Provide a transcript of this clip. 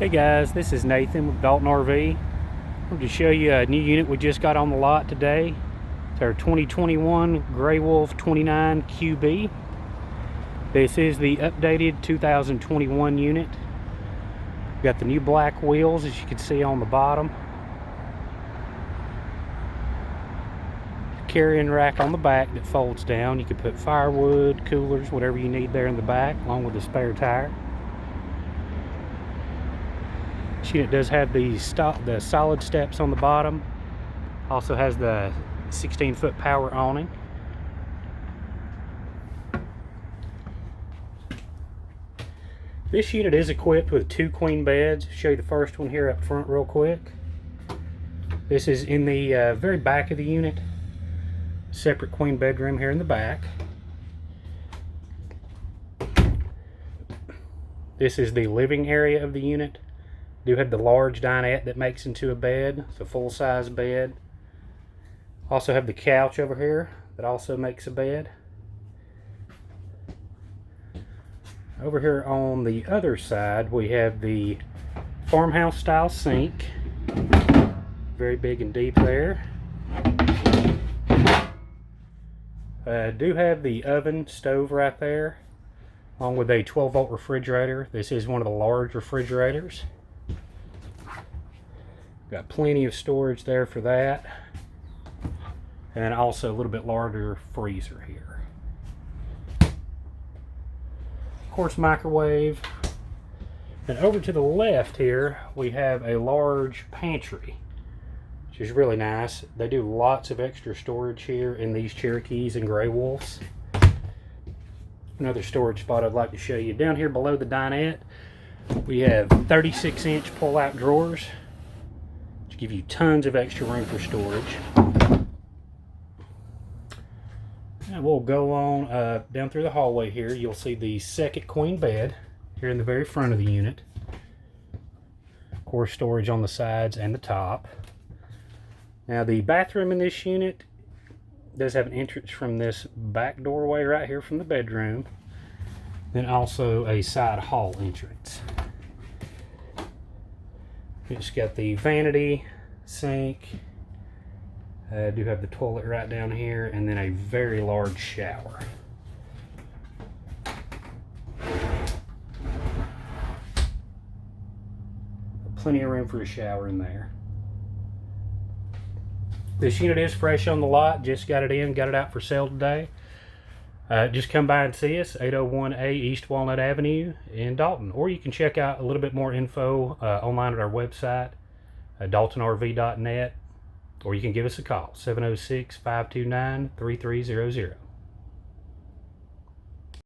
Hey guys, this is Nathan with Dalton RV. I'm going to show you a new unit we just got on the lot today. It's our 2021 Grey Wolf 29 QB. This is the updated 2021 unit. We've got the new black wheels, as you can see on the bottom. Carrying rack on the back that folds down. You can put firewood, coolers, whatever you need there in the back, along with a spare tire. This unit does have the solid steps on the bottom. Also has the 16-foot power awning. This unit is equipped with 2 queen beds. I'll show you the first one here up front real quick. This is in the very back of the unit. Separate queen bedroom here in the back. This is the living area of the unit. Do have the large dinette that makes into a bed. It's a full-size bed. Also have the couch over here that also makes a bed. Over here on the other side we have the farmhouse style sink. Very big and deep there. Do have the oven stove right there, along with a 12-volt refrigerator. This is one of the large refrigerators. Got plenty of storage there for that, and also a little bit larger freezer here. Of course, microwave. And over to the left here we have a large pantry, which is really nice. They do lots of extra storage here in these Cherokees and Grey Wolves. Another storage spot I'd like to show you. Down here below the dinette we have 36-inch pull-out drawers, which give you tons of extra room for storage. And we'll go on down through the hallway here. You'll see the second queen bed here in the very front of the unit. Of course, storage on the sides and the top. Now the bathroom in this unit does have an entrance from this back doorway right here from the bedroom. Then also a side hall entrance. It's got the vanity, sink. I do have the toilet right down here, and then a very large shower. Plenty of room for a shower in there. This unit is fresh on the lot. Just got it in, got it out for sale today. Just come by and see us, 801A East Walnut Avenue in Dalton. Or you can check out a little bit more info online at our website, daltonrv.net. Or you can give us a call, 706-529-3300.